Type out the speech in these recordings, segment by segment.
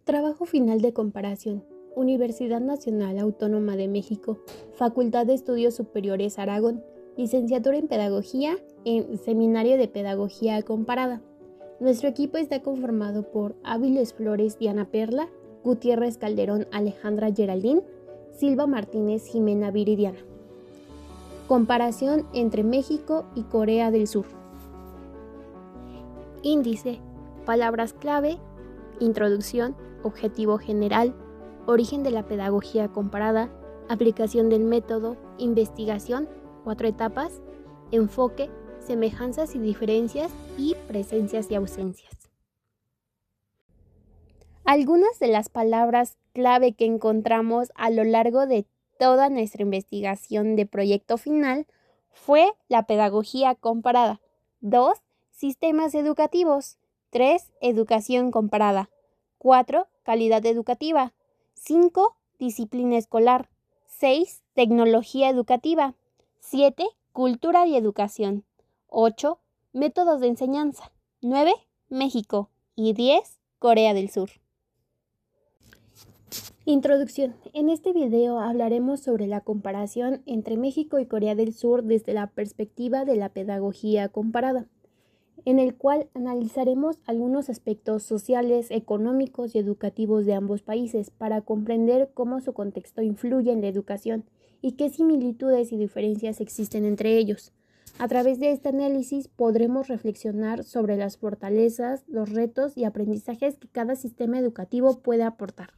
Trabajo final de comparación. Universidad Nacional Autónoma de México, Facultad de Estudios Superiores Aragón, licenciatura en Pedagogía en Seminario de Pedagogía Comparada. Nuestro equipo está conformado por Áviles Flores Diana Perla, Gutiérrez Calderón Alejandra Geraldine, Silva Martínez Jimena Viridiana. Comparación entre México y Corea del Sur. Índice, palabras clave, introducción, objetivo general, origen de la pedagogía comparada, aplicación del método, investigación, 4 etapas, enfoque, semejanzas y diferencias y presencias y ausencias. Algunas de las palabras clave que encontramos a lo largo de toda nuestra investigación de proyecto final fue la pedagogía comparada. 2. Sistemas educativos. 3. Educación comparada. 4. Calidad educativa. 5. Disciplina escolar. 6. Tecnología educativa. 7. Cultura y educación. 8. Métodos de enseñanza. 9. México. Y 10. Corea del Sur. Introducción. En este video hablaremos sobre la comparación entre México y Corea del Sur desde la perspectiva de la pedagogía comparada, en el cual analizaremos algunos aspectos sociales, económicos y educativos de ambos países para comprender cómo su contexto influye en la educación y qué similitudes y diferencias existen entre ellos. A través de este análisis podremos reflexionar sobre las fortalezas, los retos y aprendizajes que cada sistema educativo puede aportar.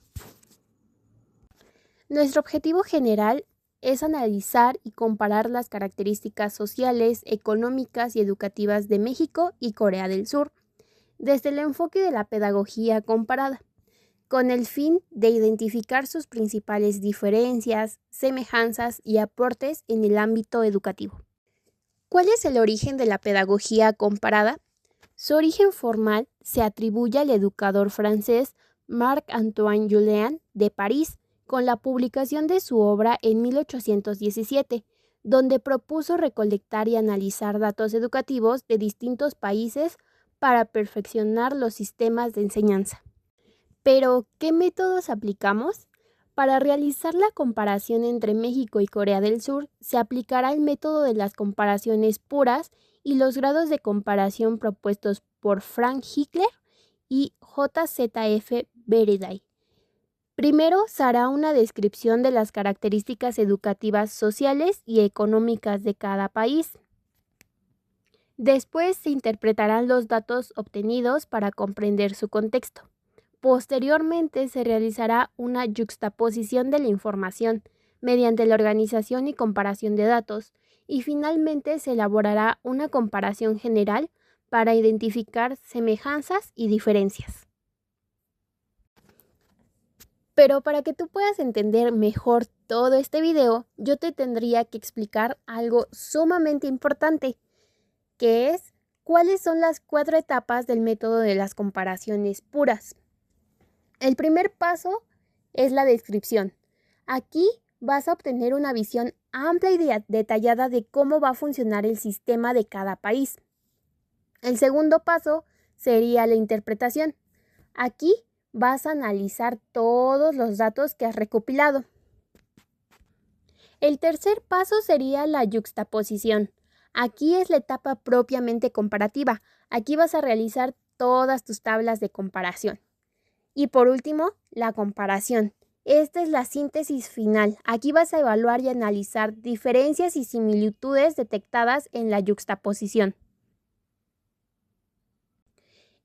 Nuestro objetivo general es analizar y comparar las características sociales, económicas y educativas de México y Corea del Sur, desde el enfoque de la pedagogía comparada, con el fin de identificar sus principales diferencias, semejanzas y aportes en el ámbito educativo. ¿Cuál es el origen de la pedagogía comparada? Su origen formal se atribuye al educador francés Marc-Antoine Julian de París, con la publicación de su obra en 1817, donde propuso recolectar y analizar datos educativos de distintos países para perfeccionar los sistemas de enseñanza. Pero, ¿qué métodos aplicamos? Para realizar la comparación entre México y Corea del Sur, se aplicará el método de las comparaciones puras y los grados de comparación propuestos por Frank Hickler y J.Z.F. Bereday. Primero se hará una descripción de las características educativas, sociales y económicas de cada país. Después se interpretarán los datos obtenidos para comprender su contexto. Posteriormente se realizará una yuxtaposición de la información mediante la organización y comparación de datos y finalmente se elaborará una comparación general para identificar semejanzas y diferencias. Pero para que tú puedas entender mejor todo este video, yo te tendría que explicar algo sumamente importante, que es cuáles son las 4 etapas del método de las comparaciones puras. El primer paso es la descripción. Aquí vas a obtener una visión amplia y detallada de cómo va a funcionar el sistema de cada país. El segundo paso sería la interpretación. Aquí vas a analizar todos los datos que has recopilado. El tercer paso sería la yuxtaposición. Aquí es la etapa propiamente comparativa. Aquí vas a realizar todas tus tablas de comparación. Y por último, la comparación. Esta es la síntesis final. Aquí vas a evaluar y analizar diferencias y similitudes detectadas en la yuxtaposición.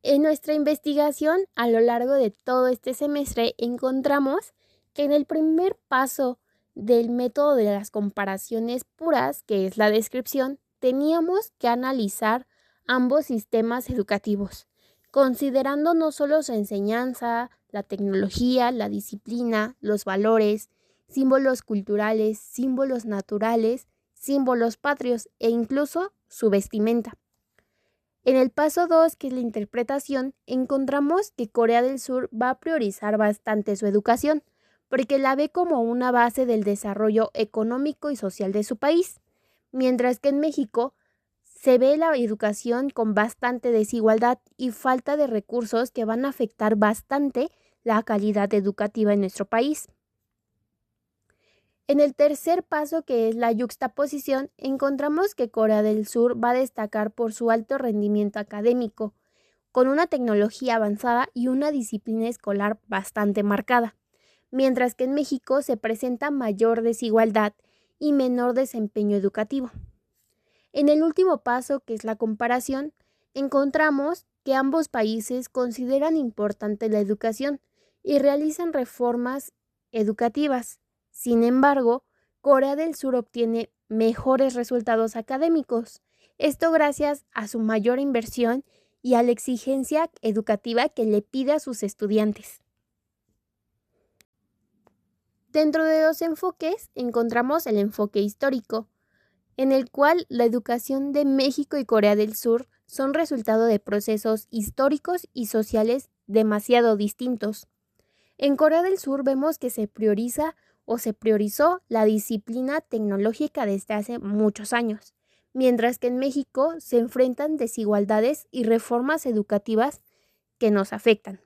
En nuestra investigación, a lo largo de todo este semestre, encontramos que en el primer paso del método de las comparaciones puras, que es la descripción, teníamos que analizar ambos sistemas educativos, considerando no solo su enseñanza, la tecnología, la disciplina, los valores, símbolos culturales, símbolos naturales, símbolos patrios e incluso su vestimenta. En el paso 2, que es la interpretación, encontramos que Corea del Sur va a priorizar bastante su educación, porque la ve como una base del desarrollo económico y social de su país, mientras que en México se ve la educación con bastante desigualdad y falta de recursos que van a afectar bastante la calidad educativa en nuestro país. En el tercer paso, que es la yuxtaposición, encontramos que Corea del Sur va a destacar por su alto rendimiento académico, con una tecnología avanzada y una disciplina escolar bastante marcada, mientras que en México se presenta mayor desigualdad y menor desempeño educativo. En el último paso, que es la comparación, encontramos que ambos países consideran importante la educación y realizan reformas educativas. Sin embargo, Corea del Sur obtiene mejores resultados académicos, esto gracias a su mayor inversión y a la exigencia educativa que le pide a sus estudiantes. Dentro de los enfoques encontramos el enfoque histórico, en el cual la educación de México y Corea del Sur son resultado de procesos históricos y sociales demasiado distintos. En Corea del Sur vemos que se prioriza o se priorizó la disciplina tecnológica desde hace muchos años, mientras que en México se enfrentan desigualdades y reformas educativas que nos afectan.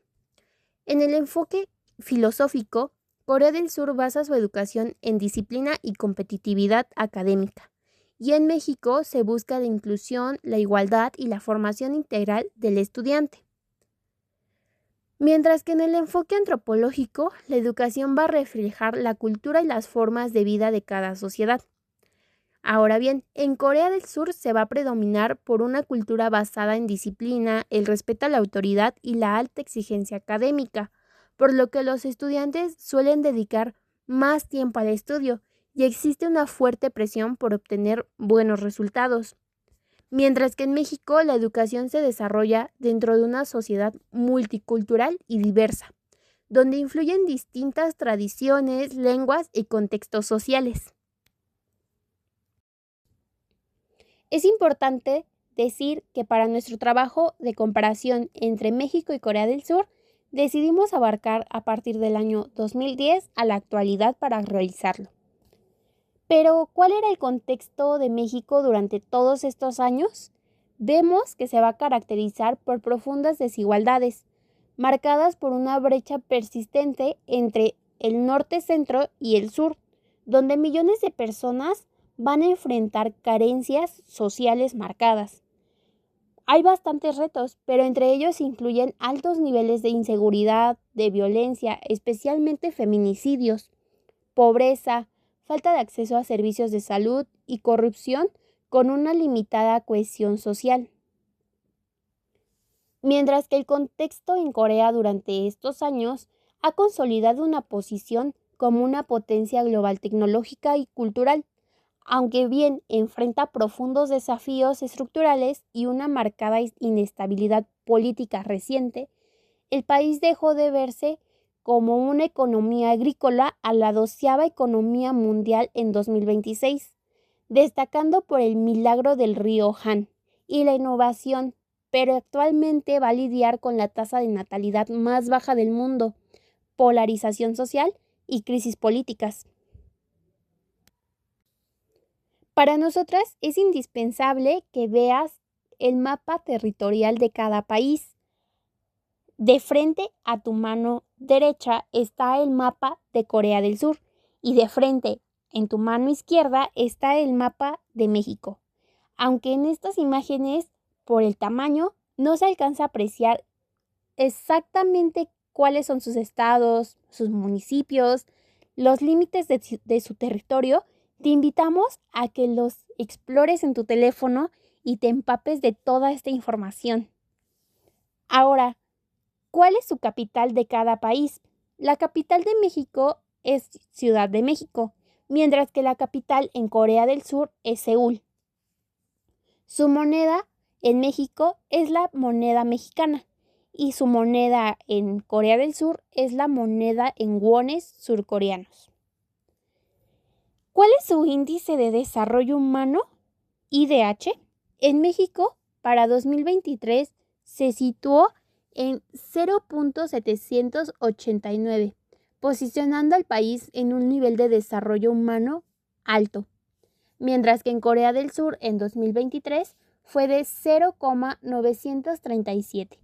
En el enfoque filosófico, Corea del Sur basa su educación en disciplina y competitividad académica, y en México se busca la inclusión, la igualdad y la formación integral del estudiante. Mientras que en el enfoque antropológico, la educación va a reflejar la cultura y las formas de vida de cada sociedad. Ahora bien, en Corea del Sur se va a predominar por una cultura basada en disciplina, el respeto a la autoridad y la alta exigencia académica, por lo que los estudiantes suelen dedicar más tiempo al estudio y existe una fuerte presión por obtener buenos resultados. Mientras que en México la educación se desarrolla dentro de una sociedad multicultural y diversa, donde influyen distintas tradiciones, lenguas y contextos sociales. Es importante decir que para nuestro trabajo de comparación entre México y Corea del Sur, decidimos abarcar a partir del año 2010 a la actualidad para realizarlo. Pero, ¿cuál era el contexto de México durante todos estos años? Vemos que se va a caracterizar por profundas desigualdades, marcadas por una brecha persistente entre el norte-centro y el sur, donde millones de personas van a enfrentar carencias sociales marcadas. Hay bastantes retos, pero entre ellos incluyen altos niveles de inseguridad, de violencia, especialmente feminicidios, pobreza, falta de acceso a servicios de salud y corrupción con una limitada cohesión social. Mientras que el contexto en Corea durante estos años ha consolidado una posición como una potencia global tecnológica y cultural, aunque bien enfrenta profundos desafíos estructurales y una marcada inestabilidad política reciente, el país dejó de verse como una economía agrícola a la 12ª economía mundial en 2026, destacando por el milagro del río Han y la innovación, pero actualmente va a lidiar con la tasa de natalidad más baja del mundo, polarización social y crisis políticas. Para nosotras es indispensable que veas el mapa territorial de cada país. De frente a tu mano derecha está el mapa de Corea del Sur y de frente en tu mano izquierda está el mapa de México. Aunque en estas imágenes, por el tamaño, no se alcanza a apreciar exactamente cuáles son sus estados, sus municipios, los límites de su territorio, te invitamos a que los explores en tu teléfono y te empapes de toda esta información. Ahora, ¿cuál es su capital de cada país? La capital de México es Ciudad de México, mientras que la capital en Corea del Sur es Seúl. Su moneda en México es la moneda mexicana y su moneda en Corea del Sur es la moneda en wones surcoreanos. ¿Cuál es su índice de desarrollo humano? IDH. En México, para 2023, se situó en 0.789, posicionando al país en un nivel de desarrollo humano alto, mientras que en Corea del Sur en 2023 fue de 0.937,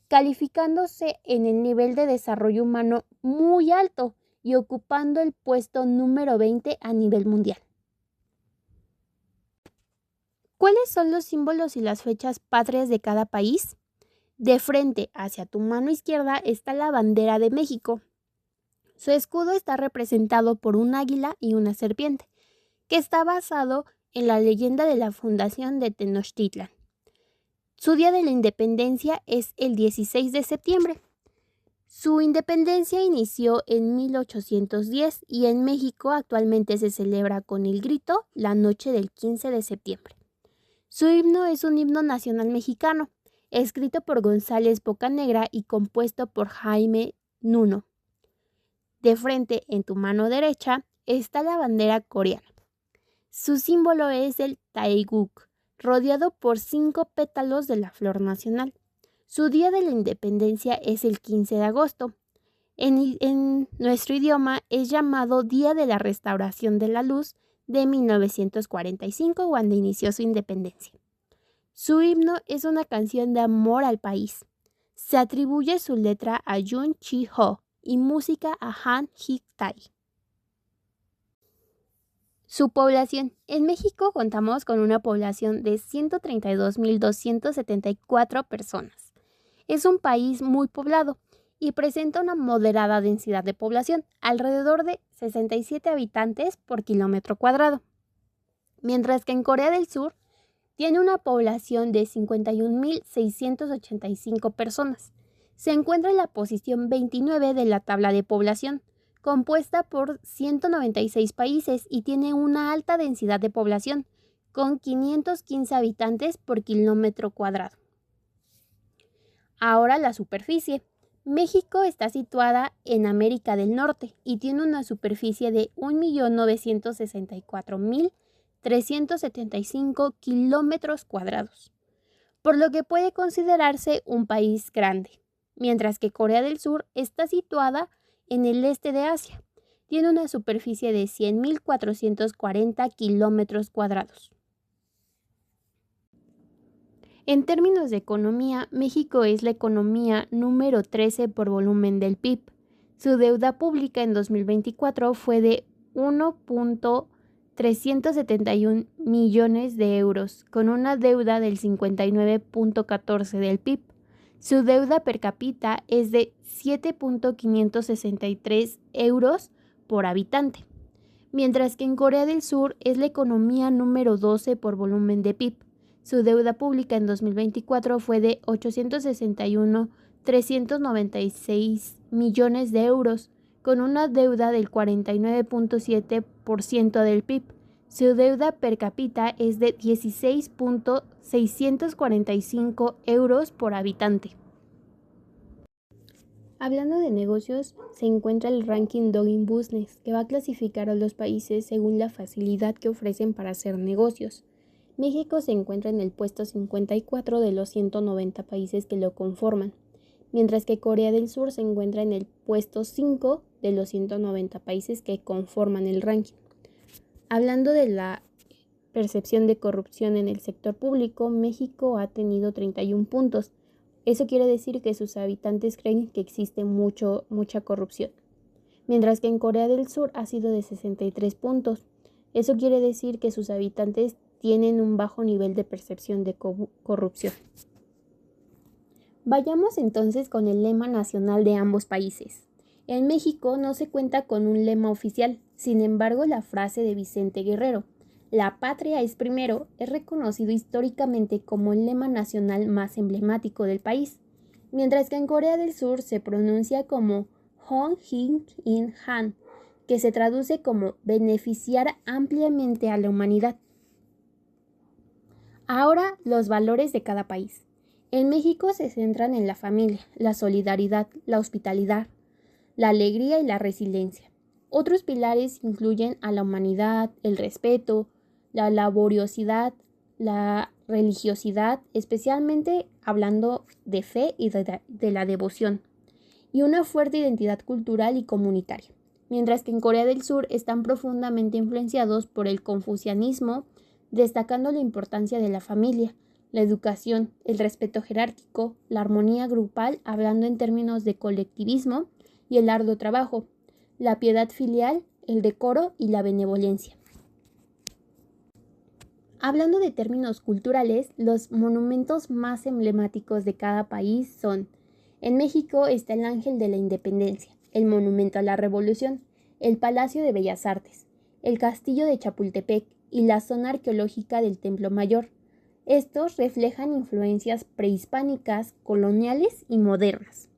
calificándose en el nivel de desarrollo humano muy alto y ocupando el puesto número 20 a nivel mundial. ¿Cuáles son los símbolos y las fechas patrias de cada país? De frente hacia tu mano izquierda está la bandera de México. Su escudo está representado por un águila y una serpiente, que está basado en la leyenda de la fundación de Tenochtitlan. Su día de la independencia es el 16 de septiembre. Su independencia inició en 1810 y en México actualmente se celebra con el grito la noche del 15 de septiembre. Su himno es un himno nacional mexicano, escrito por González Bocanegra y compuesto por Jaime Nuno. De frente, en tu mano derecha, está la bandera coreana. Su símbolo es el taeguk, rodeado por 5 pétalos de la flor nacional. Su día de la independencia es el 15 de agosto. En nuestro idioma es llamado Día de la Restauración de la Luz de 1945, cuando inició su independencia. Su himno es una canción de amor al país. Se atribuye su letra a Jun Chi-ho y música a Han Hik-tai. Su población. En México contamos con una población de 132.274 personas. Es un país muy poblado y presenta una moderada densidad de población, alrededor de 67 habitantes por kilómetro cuadrado. Mientras que en Corea del Sur tiene una población de 51.685 personas. Se encuentra en la posición 29 de la tabla de población, compuesta por 196 países y tiene una alta densidad de población, con 515 habitantes por kilómetro cuadrado. Ahora la superficie. México está situada en América del Norte y tiene una superficie de 1.964.375 kilómetros cuadrados, por lo que puede considerarse un país grande, mientras que Corea del Sur está situada en el este de Asia. Tiene una superficie de 100.440 kilómetros cuadrados. En términos de economía, México es la economía número 13 por volumen del PIB. Su deuda pública en 2024 fue de 1.371 millones de euros, con una deuda del 59.14 del PIB. Su deuda per cápita es de 7.563 euros por habitante, mientras que en Corea del Sur es la economía número 12 por volumen de PIB. Su deuda pública en 2024 fue de 861.396 millones de euros, con una deuda del 49.7% del PIB. Su deuda per cápita es de 16.645 euros por habitante. Hablando de negocios, se encuentra el ranking Doing Business, que va a clasificar a los países según la facilidad que ofrecen para hacer negocios. México se encuentra en el puesto 54 de los 190 países que lo conforman, mientras que Corea del Sur se encuentra en el puesto 5 de los 190 países que conforman el ranking. Hablando de la percepción de corrupción en el sector público, México ha tenido 31 puntos. Eso quiere decir que sus habitantes creen que existe mucha corrupción, mientras que en Corea del Sur ha sido de 63 puntos. Eso quiere decir que sus habitantes tienen un bajo nivel de percepción de corrupción. Vayamos entonces con el lema nacional de ambos países. En México no se cuenta con un lema oficial, sin embargo la frase de Vicente Guerrero, "La patria es primero", es reconocido históricamente como el lema nacional más emblemático del país, mientras que en Corea del Sur se pronuncia como Hong Hik In Han, que se traduce como beneficiar ampliamente a la humanidad. Ahora, los valores de cada país. En México se centran en la familia, la solidaridad, la hospitalidad, la alegría y la resiliencia. Otros pilares incluyen a la humanidad, el respeto, la laboriosidad, la religiosidad, especialmente hablando de fe y de la devoción, y una fuerte identidad cultural y comunitaria, mientras que en Corea del Sur están profundamente influenciados por el confucianismo, destacando la importancia de la familia, la educación, el respeto jerárquico, la armonía grupal, hablando en términos de colectivismo, y el arduo trabajo, la piedad filial, el decoro y la benevolencia. Hablando de términos culturales, los monumentos más emblemáticos de cada país son: en México está el Ángel de la Independencia, el Monumento a la Revolución, el Palacio de Bellas Artes, el Castillo de Chapultepec y la zona arqueológica del Templo Mayor. Estos reflejan influencias prehispánicas, coloniales y modernas.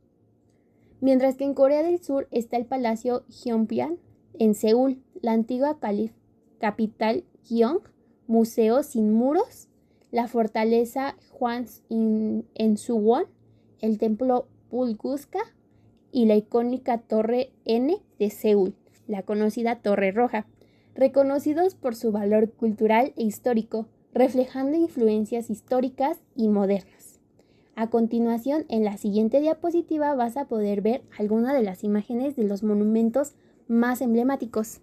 Mientras que en Corea del Sur está el Palacio Gyeongbokgung en Seúl, la antigua capital Gyeong, museo sin muros, la fortaleza Hwang en Suwon, el templo Bulguska y la icónica Torre N de Seúl, la conocida Torre Roja, reconocidos por su valor cultural e histórico, reflejando influencias históricas y modernas. A continuación, en la siguiente diapositiva vas a poder ver algunas de las imágenes de los monumentos más emblemáticos.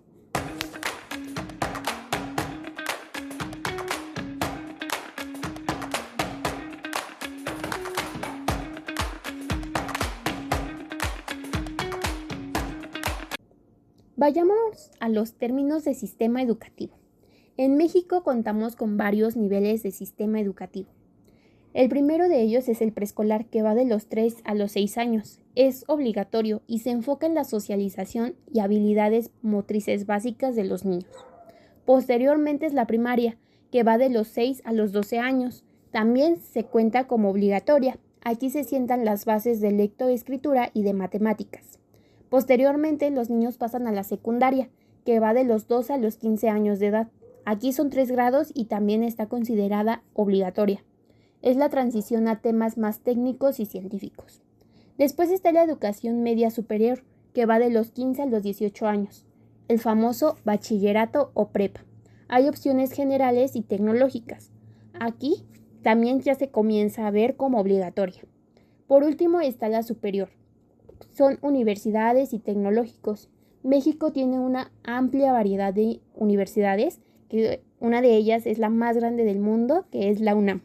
Vayamos a los términos de sistema educativo. En México contamos con varios niveles de sistema educativo. El primero de ellos es el preescolar, que va de los 3 a los 6 años. Es obligatorio y se enfoca en la socialización y habilidades motrices básicas de los niños. Posteriormente es la primaria, que va de los 6 a los 12 años. También se cuenta como obligatoria. Aquí se sientan las bases de lectoescritura y de matemáticas. Posteriormente, los niños pasan a la secundaria, que va de los 12 a los 15 años de edad. Aquí son 3 grados y también está considerada obligatoria. Es la transición a temas más técnicos y científicos. Después está la educación media superior, que va de los 15 a los 18 años, el famoso bachillerato o prepa. Hay opciones generales y tecnológicas. Aquí también ya se comienza a ver como obligatoria. Por último está la superior. Son universidades y tecnológicos. México tiene una amplia variedad de universidades, que una de ellas es la más grande del mundo, que es la UNAM.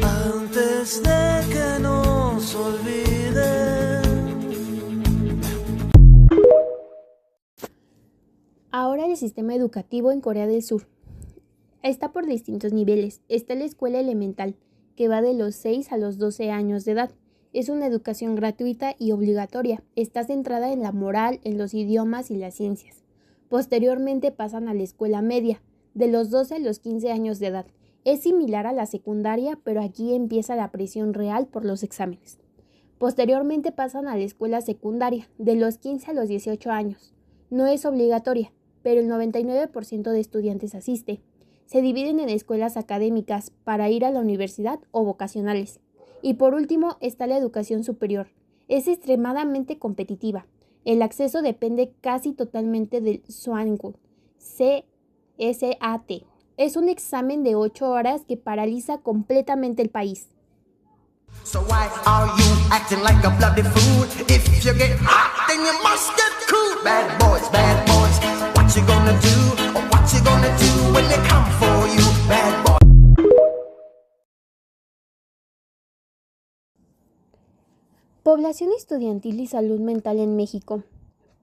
Antes de que nos olviden. Ahora el sistema educativo en Corea del Sur. Está por distintos niveles. Está la escuela elemental, que va de los 6 a los 12 años de edad. Es una educación gratuita y obligatoria. Está centrada en la moral, en los idiomas y las ciencias. Posteriormente pasan a la escuela media, de los 12 a los 15 años de edad. Es similar a la secundaria, pero aquí empieza la presión real por los exámenes. Posteriormente pasan a la escuela secundaria, de los 15 a los 18 años. No es obligatoria, pero el 99% de estudiantes asiste. Se dividen en escuelas académicas para ir a la universidad o vocacionales. Y por último está la educación superior. Es extremadamente competitiva. El acceso depende casi totalmente del Swangun, CSAT. Es un examen de 8 horas que paraliza completamente el país. So why are you acting like a bloody fool? If you get hot, then you must get cool. Bad boys, what you gonna do? Or what you gonna do when they come for you? Bad boys. Población estudiantil y salud mental en México.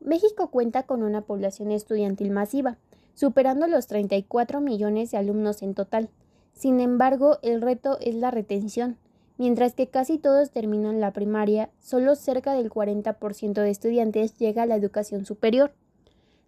México cuenta con una población estudiantil masiva, superando los 34 millones de alumnos en total. Sin embargo, el reto es la retención. Mientras que casi todos terminan la primaria, solo cerca del 40% de estudiantes llega a la educación superior.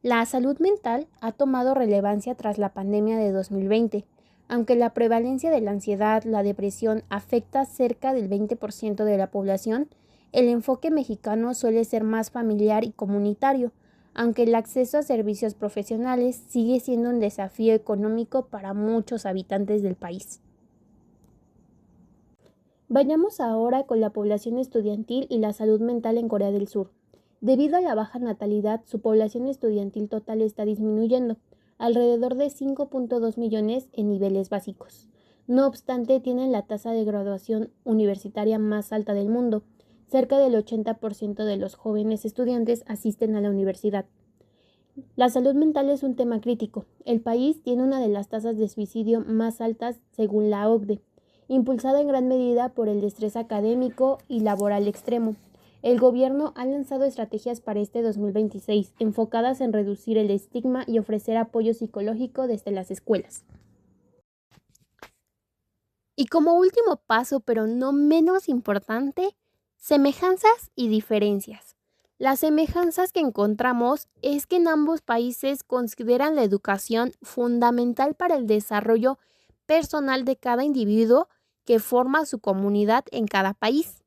La salud mental ha tomado relevancia tras la pandemia de 2020, aunque la prevalencia de la ansiedad, la depresión afecta cerca del 20% de la población. El enfoque mexicano suele ser más familiar y comunitario, aunque el acceso a servicios profesionales sigue siendo un desafío económico para muchos habitantes del país. Vayamos ahora con la población estudiantil y la salud mental en Corea del Sur. Debido a la baja natalidad, su población estudiantil total está disminuyendo. alrededor de 5.2 millones en niveles básicos. No obstante, tienen la tasa de graduación universitaria más alta del mundo. Cerca del 80% de los jóvenes estudiantes asisten a la universidad. La salud mental es un tema crítico. El país tiene una de las tasas de suicidio más altas según la OCDE, impulsada en gran medida por el estrés académico y laboral extremo. El gobierno ha lanzado estrategias para este 2026 enfocadas en reducir el estigma y ofrecer apoyo psicológico desde las escuelas. Y como último paso, pero no menos importante, semejanzas y diferencias. Las semejanzas que encontramos es que en ambos países consideran la educación fundamental para el desarrollo personal de cada individuo que forma su comunidad en cada país.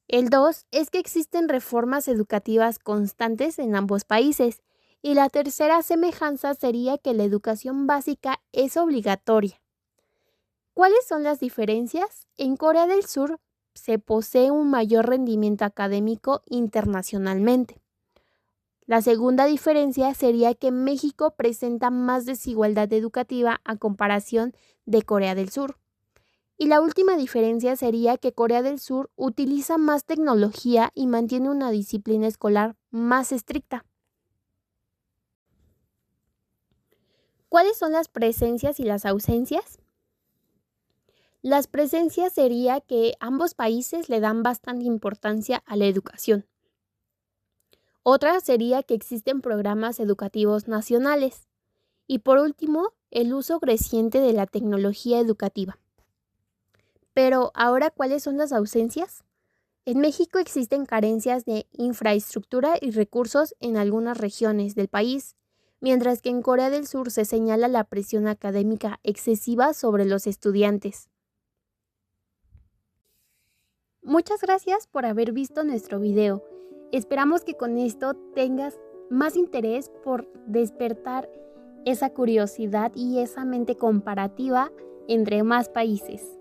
El 2 es que existen reformas educativas constantes en ambos países. Y la tercera semejanza sería que la educación básica es obligatoria. ¿Cuáles son las diferencias? En Corea del Sur se posee un mayor rendimiento académico internacionalmente. La segunda diferencia sería que México presenta más desigualdad educativa a comparación de Corea del Sur. Y la última diferencia sería que Corea del Sur utiliza más tecnología y mantiene una disciplina escolar más estricta. ¿Cuáles son las presencias y las ausencias? Las presencias sería que ambos países le dan bastante importancia a la educación. Otra sería que existen programas educativos nacionales. Y por último, el uso creciente de la tecnología educativa. Pero ahora, ¿cuáles son las ausencias? En México existen carencias de infraestructura y recursos en algunas regiones del país, mientras que en Corea del Sur se señala la presión académica excesiva sobre los estudiantes. Muchas gracias por haber visto nuestro video. Esperamos que con esto tengas más interés por despertar esa curiosidad y esa mente comparativa entre más países.